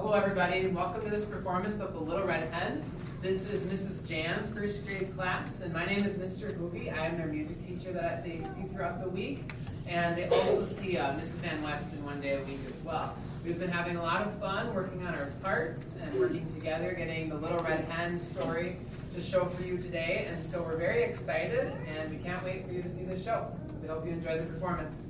hello everybody, and welcome to this performance of The Little Red Hen. This is Mrs. Jan's first grade class, and my name is Mr. Hoovie. I am their music teacher that they see throughout the week, and they also see Mrs. Van Weston one day a week as well. We've been having a lot of fun working on our parts and working together, getting the Little Red Hen story to show for you today, and so we're very excited, and we can't wait for you to see the show. We hope you enjoy the performance.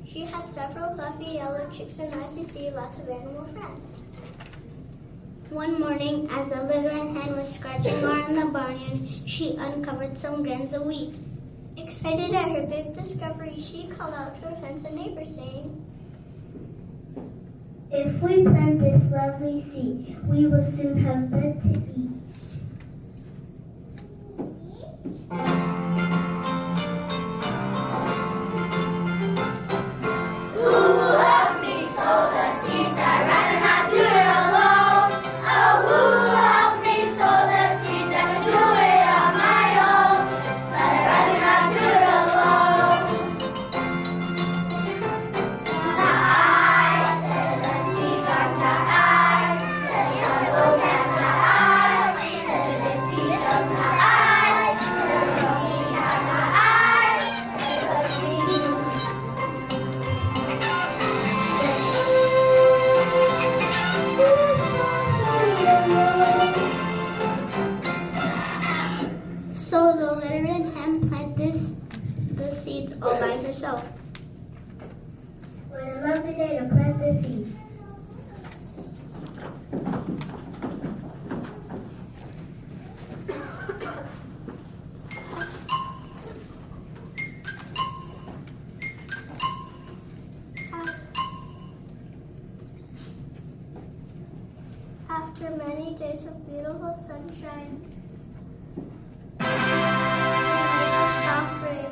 She had several fluffy yellow chicks, and as you see, lots of animal friends. One morning, as the little red hen was scratching around the barnyard, she uncovered some grains of wheat. Excited at her big discovery, she called out to her friends and neighbors, saying, "If we plant this lovely seed, we will soon have bread to eat." So the little red hen planted the seeds all by herself. What a lovely day to plant the seeds. After many days of beautiful sunshine, soft rain.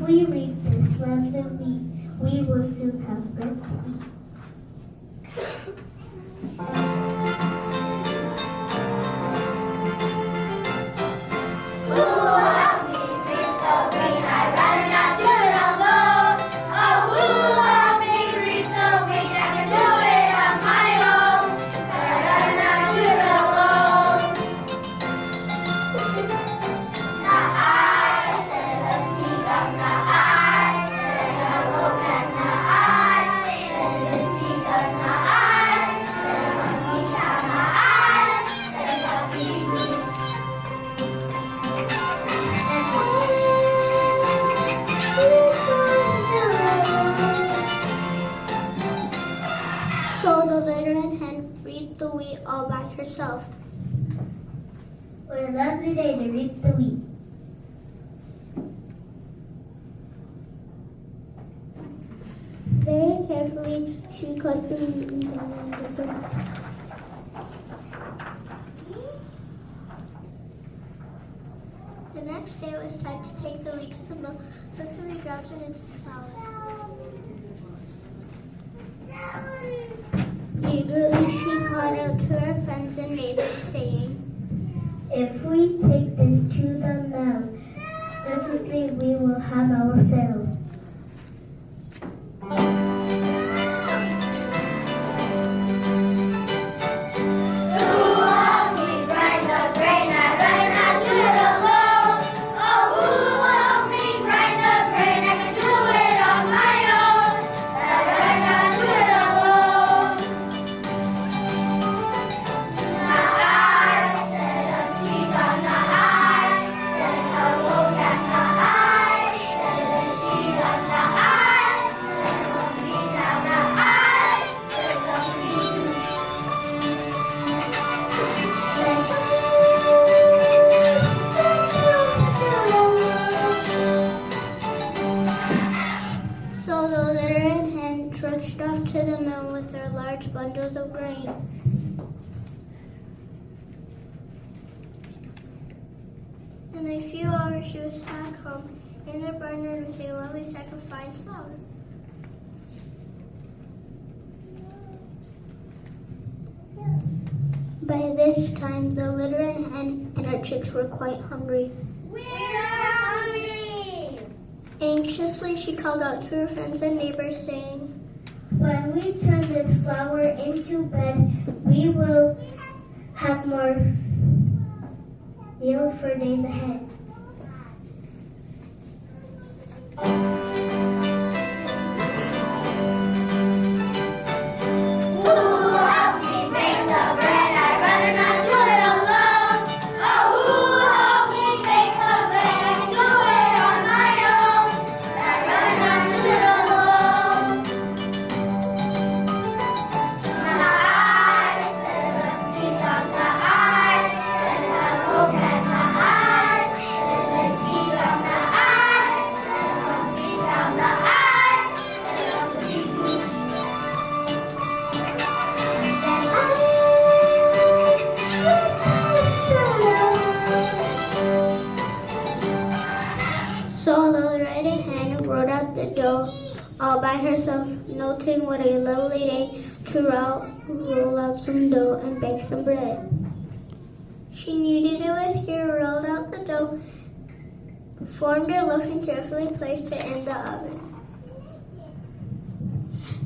we reap this lovely wheat, we will soon have bread to eat. So the little hen reaped the wheat all by herself. What a lovely day to reap the wheat. Very carefully, she cut the wheat down into the The next day it was time to take the wheat to the mill so it could be grounded into flour. Eagerly she called out to her friends and neighbors, saying, If we take this to the mill, certainly we will have our fill. So the little hen trudged off to the mill with her large bundles of grain. In a few hours she was back home. In the barn there was a lovely sack of fine flour. By this time the little hen and her chicks were quite hungry. We're hungry! Anxiously she called out to her friends and neighbors, saying, When we turn this flour into bread, we will have more meals for days ahead. So the red hen rolled out the dough all by herself, noting what a lovely day to roll out some dough and bake some bread. She kneaded it with care, rolled out the dough, formed a loaf, and carefully placed it in the oven.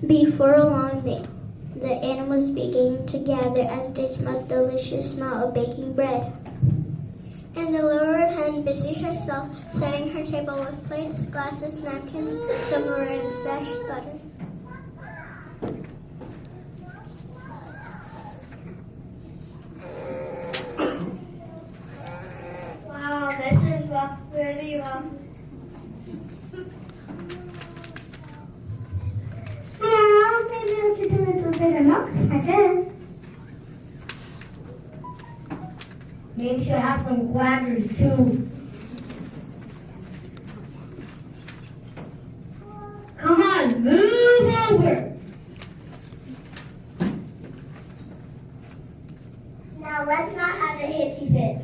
Before long, the animals began to gather as they smelled the delicious smell of baking bread. And the little red hen busied herself, setting her table with plates, glasses, napkins, silverware, and fresh butter. Wow, this is really rough. Maybe I'll get a little bit of milk if I can. Make sure I have some quackers too. Come on, move over. Now let's not have a hissy fit.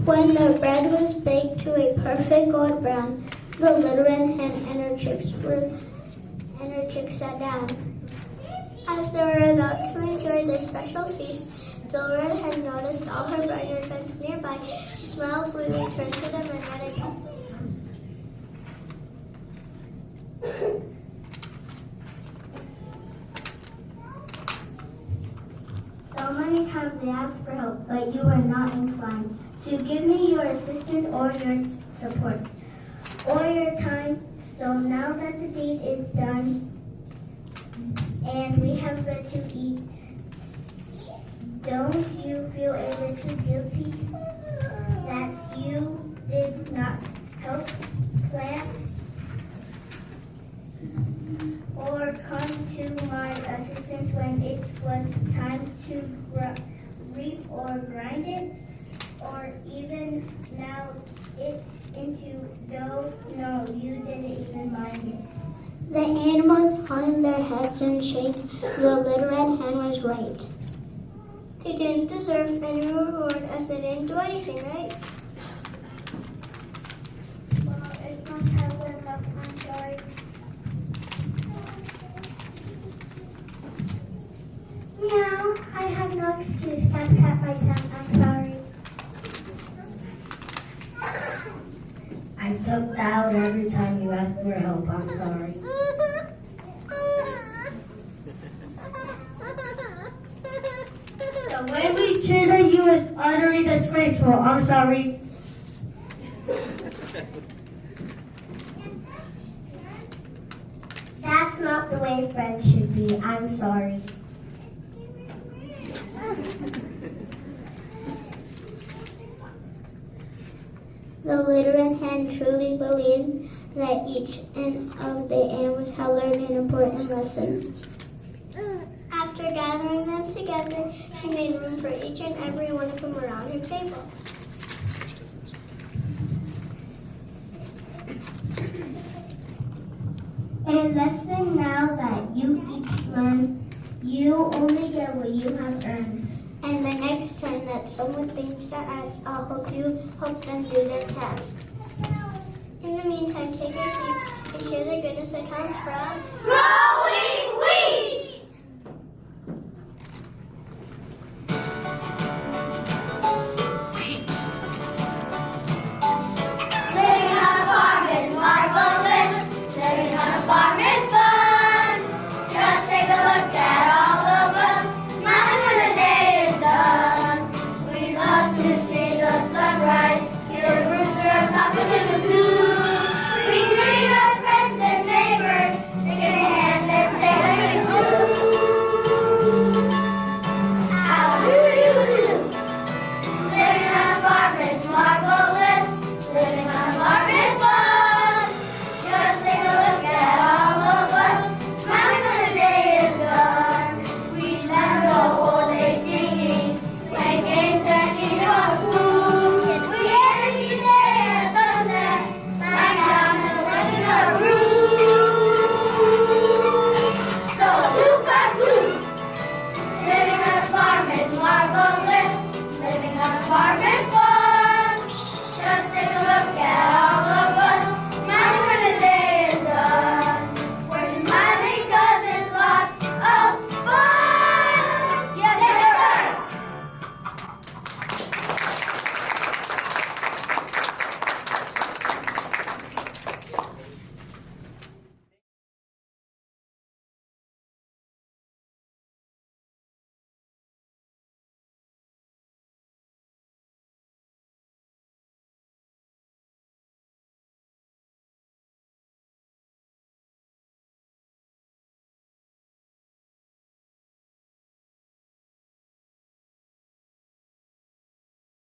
When the bread was baked to a perfect gold brown, the little red hen and her chicks sat down. As they were about to enjoy their special feast, the little red hen noticed all her barnyard friends nearby. She smiled sweetly, turned to them, and added, So many times they asked for help, but you were not inclined to give me your assistance or your support or your time. So now that the deed is done and we have bread to eat, don't you feel a little guilty that you did not help plant or come to my assistance when it was time to reap or grind it, or even now it into dough? No, you didn't even mind it. The animals hung their heads and shook. The little red hen was right. They didn't deserve any reward as they didn't do anything, right? Well, it must have been enough. I'm sorry. Meow. I have no excuse. Cat my tongue. I'm sorry. I took that out every time you asked for help. I'm sorry. The way we treated you is utterly disgraceful. I'm sorry. That's not the way friends should be. I'm sorry. The little red hen truly believed that each of the animals had learned an important lesson. After gathering them together, she made room for each and every one of them around her table. A lesson now that you each learn, you only get what you have earned. And the next time that someone thinks to ask, I'll help them do their task. In the meantime, take a seat and share the goodness that comes from Growing